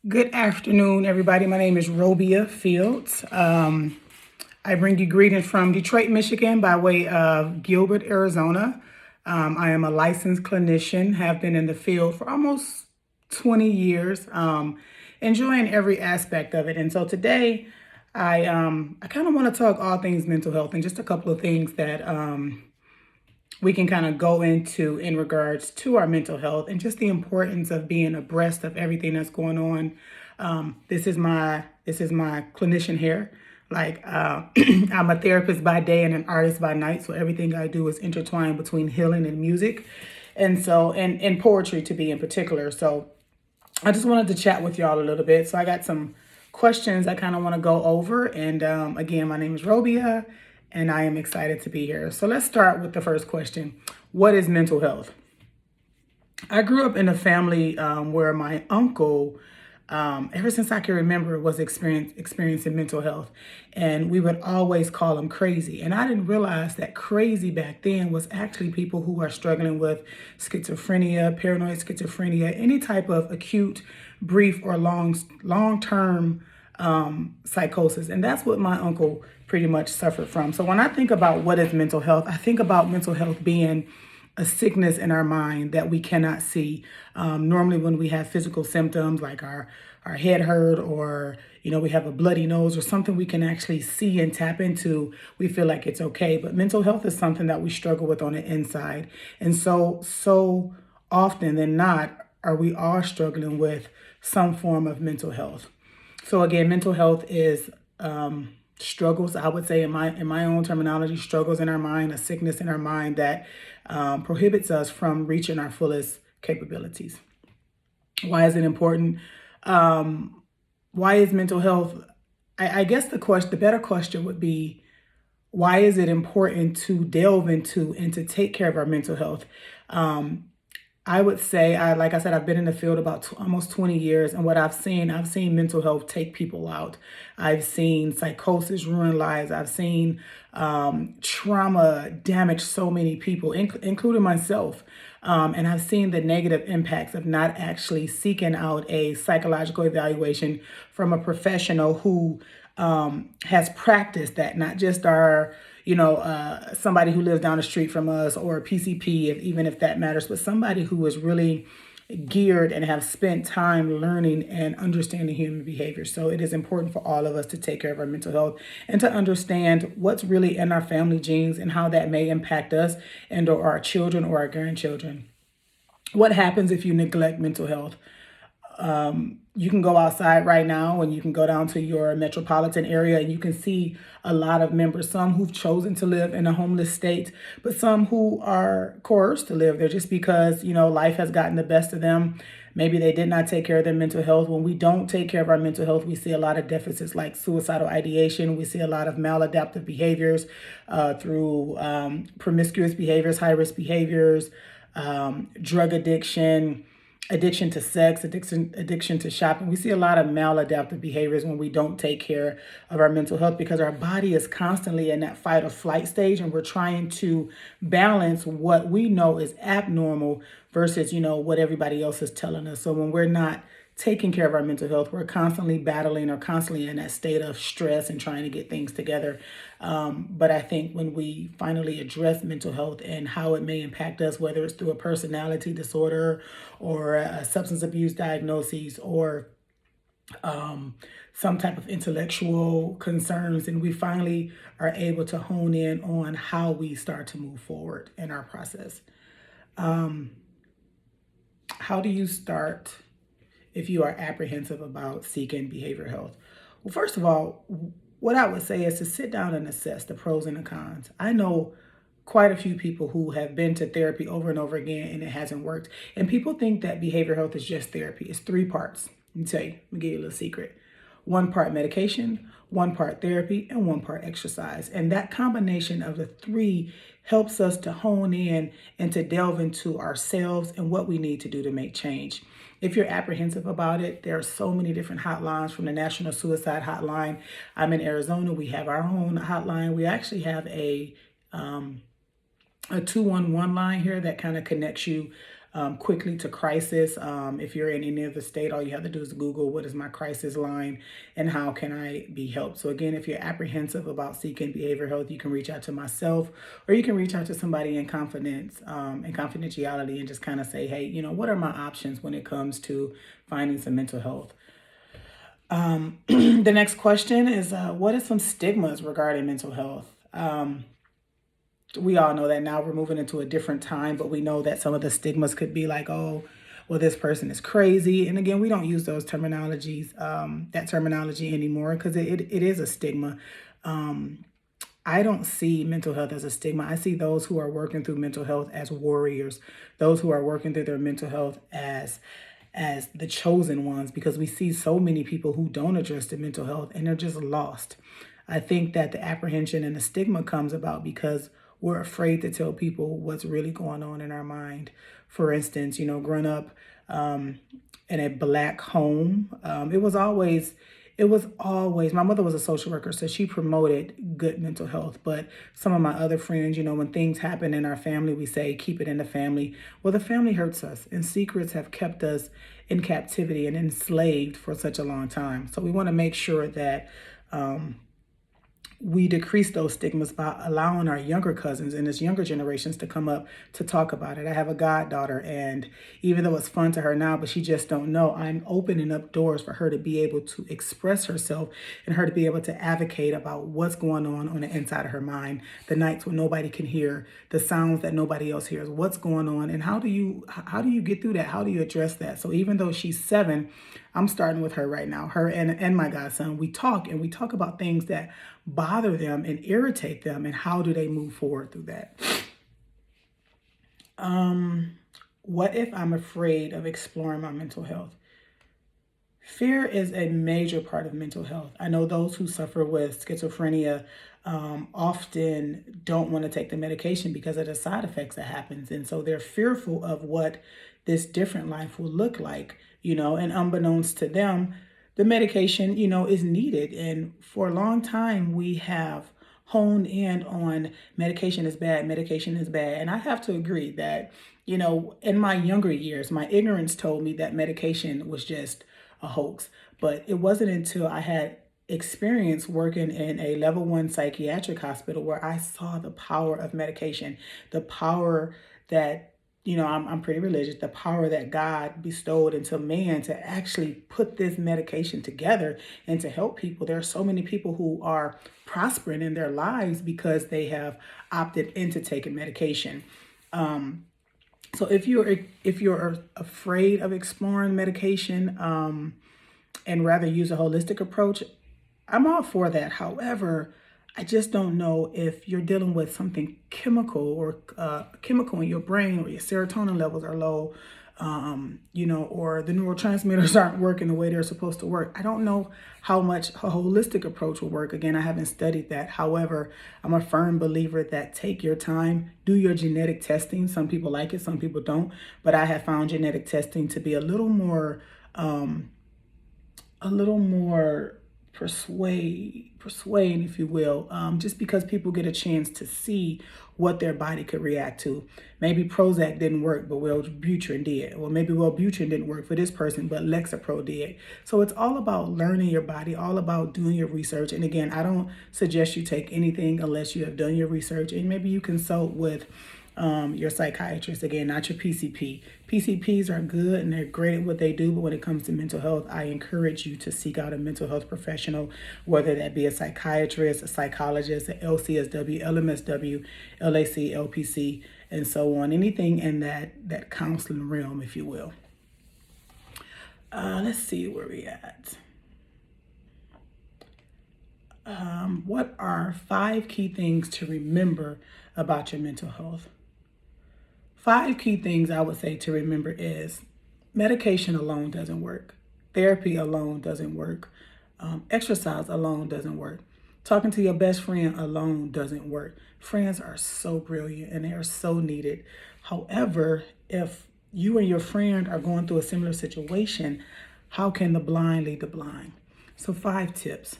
Good afternoon, everybody. My name is Robia Fields. I bring you greetings from Detroit, Michigan, by way of Gilbert, Arizona. I am a licensed clinician, have been in the field for almost 20 years, enjoying every aspect of it. And so today, I kind of want to talk all things mental health and just a couple of things that we can kind of go into in regards to our mental health and just the importance of being abreast of everything that's going on. This is my clinician here. Like I'm a therapist by day and an artist by night, so everything I do is intertwined between healing and music, and poetry to be in particular. So I just wanted to chat with y'all a little bit. So I got some questions I kind of want to go over. And again, my name is Robia, and I am excited to be here. So let's start with the first question. What is mental health? I grew up in a family where my uncle, ever since I can remember, was experiencing mental health. And we would always call him crazy. And I didn't realize that crazy back then was actually people who are struggling with schizophrenia, paranoid schizophrenia, any type of acute, brief, or long-term psychosis. And that's what my uncle pretty much suffered from. So when I think about what is mental health, I think about mental health being a sickness in our mind that we cannot see. Normally, when we have physical symptoms like our head hurt, or we have a bloody nose or something we can actually see and tap into, we feel like it's okay. But mental health is something that we struggle with on the inside, and so often than not, are we all struggling with some form of mental health. So again, mental health is struggles. I would say, in my own terminology, struggles in our mind, a sickness in our mind that prohibits us from reaching our fullest capabilities. Why is it important? Why is mental health? I guess the better question would be, why is it important to delve into and to take care of our mental health? I would say, like I said, I've been in the field about almost 20 years, and what I've seen mental health take people out. I've seen psychosis ruin lives. I've seen trauma damage so many people, including myself. And I've seen the negative impacts of not actually seeking out a psychological evaluation from a professional who has practiced that, not just our somebody who lives down the street from us, or a PCP, even if that matters, but somebody who is really geared and have spent time learning and understanding human behavior. So it is important for all of us to take care of our mental health and to understand what's really in our family genes and how that may impact us and or our children or our grandchildren. What happens if you neglect mental health? You can go outside right now and you can go down to your metropolitan area and you can see a lot of members, some who've chosen to live in a homeless state, but some who are coerced to live there just because, life has gotten the best of them. Maybe they did not take care of their mental health. When we don't take care of our mental health, we see a lot of deficits like suicidal ideation. We see a lot of maladaptive behaviors through promiscuous behaviors, high risk behaviors, drug addiction to sex, addiction to shopping. We see a lot of maladaptive behaviors when we don't take care of our mental health, because our body is constantly in that fight or flight stage, and we're trying to balance what we know is abnormal versus, what everybody else is telling us. So when we're not taking care of our mental health, we're constantly battling or constantly in that state of stress and trying to get things together. But I think when we finally address mental health and how it may impact us, whether it's through a personality disorder or a substance abuse diagnosis, or some type of intellectual concerns, and we finally are able to hone in on how we start to move forward in our process. How do you start if you are apprehensive about seeking behavioral health? Well, first of all, what I would say is to sit down and assess the pros and the cons. I know quite a few people who have been to therapy over and over again and it hasn't worked. And people think that behavioral health is just therapy. It's three parts. Let me tell you, let me give you a little secret. One part medication, one part therapy, and one part exercise. And that combination of the three helps us to hone in and to delve into ourselves and what we need to do to make change. If you're apprehensive about it, there are so many different hotlines, from the National Suicide Hotline. I'm in Arizona. We have our own hotline. We actually have a 211 line here that kind of connects you quickly to crisis. If you're in any other state, all you have to do is Google what is my crisis line and how can I be helped. So again, if you're apprehensive about seeking behavioral health, you can reach out to myself, or you can reach out to somebody in confidence and confidentiality and just kind of say, hey, what are my options when it comes to finding some mental health? The next question is, what are some stigmas regarding mental health? We all know that now we're moving into a different time, but we know that some of the stigmas could be like, oh, well, this person is crazy. And again, we don't use those terminologies, that terminology anymore, because it is a stigma. I don't see mental health as a stigma. I see those who are working through mental health as warriors, those who are working through their mental health as the chosen ones, because we see so many people who don't address their mental health and they're just lost. I think that the apprehension and the stigma comes about because we're afraid to tell people what's really going on in our mind. For instance, growing up in a Black home, it was always, my mother was a social worker, so she promoted good mental health. But some of my other friends, when things happen in our family, we say, keep it in the family. Well, the family hurts us, and secrets have kept us in captivity and enslaved for such a long time. So we want to make sure that we decrease those stigmas by allowing our younger cousins and this younger generations to come up to talk about it. I have a goddaughter, and even though it's fun to her now, but she just don't know, I'm opening up doors for her to be able to express herself and her to be able to advocate about what's going on the inside of her mind, the nights when nobody can hear, the sounds that nobody else hears, what's going on, and how do you get through that? How do you address that? So even though she's 7, I'm starting with her right now, her and my godson. We talk about things that bother them and irritate them, and how do they move forward through that. What if I'm afraid of exploring my mental health? Fear is a major part of mental health. I know those who suffer with schizophrenia often don't want to take the medication because of the side effects that happens. And so they're fearful of what this different life will look like, and unbeknownst to them, the medication, is needed. And for a long time, we have honed in on medication is bad, medication is bad. And I have to agree that, in my younger years, my ignorance told me that medication was just a hoax. But it wasn't until I had experience working in a level 1 psychiatric hospital where I saw the power of medication, the power that, I'm pretty religious, the power that God bestowed into man to actually put this medication together and to help people. There are so many people who are prospering in their lives because they have opted into taking medication. So if you're afraid of exploring medication and rather use a holistic approach, I'm all for that. However, I just don't know if you're dealing with something chemical or chemical in your brain, or your serotonin levels are low, or the neurotransmitters aren't working the way they're supposed to work. I don't know how much a holistic approach will work. Again, I haven't studied that. However, I'm a firm believer that take your time, do your genetic testing. Some people like it, some people don't, but I have found genetic testing to be a little more persuading, if you will, just because people get a chance to see what their body could react to. Maybe Prozac didn't work, but Wellbutrin did. Or maybe Wellbutrin didn't work for this person, but Lexapro did. So it's all about learning your body, all about doing your research. And again, I don't suggest you take anything unless you have done your research, and maybe you consult with your psychiatrist, again, not your PCP. PCPs are good and they're great at what they do, but when it comes to mental health, I encourage you to seek out a mental health professional, whether that be a psychiatrist, a psychologist, an LCSW, LMSW, LAC, LPC, and so on. Anything in that counseling realm, if you will. Let's see where we at. What are 5 key things to remember about your mental health? 5 key things I would say to remember is medication alone doesn't work. Therapy alone doesn't work. Exercise alone doesn't work. Talking to your best friend alone doesn't work. Friends are so brilliant and they are so needed. However, if you and your friend are going through a similar situation, how can the blind lead the blind? So 5 tips.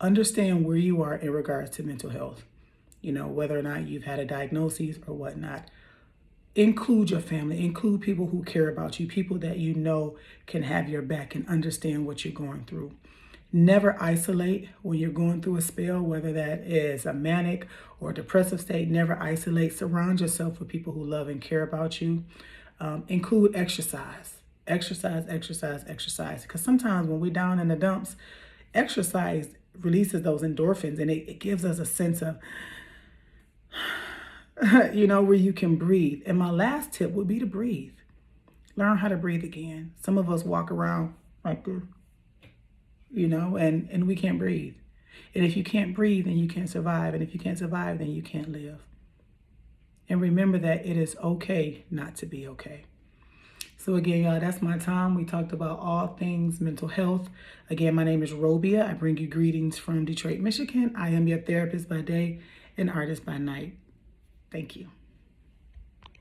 Understand where you are in regards to mental health. Whether or not you've had a diagnosis or whatnot. include your family, include people who care about you, people that you know can have your back and understand what you're going through. Never isolate when you're going through a spell, whether that is a manic or depressive state. Never isolate. Surround yourself with people who love and care about you. Include exercise. Exercise, exercise, exercise. Because sometimes when we're down in the dumps, exercise releases those endorphins and it gives us a sense of, where you can breathe. And my last tip would be to breathe. Learn how to breathe again. Some of us walk around like this, and we can't breathe. And if you can't breathe, then you can't survive. And if you can't survive, then you can't live. And remember that it is okay not to be okay. So again, y'all, that's my time. We talked about all things mental health. Again, my name is Robia. I bring you greetings from Detroit, Michigan. I am your therapist by day and artist by night. Thank you.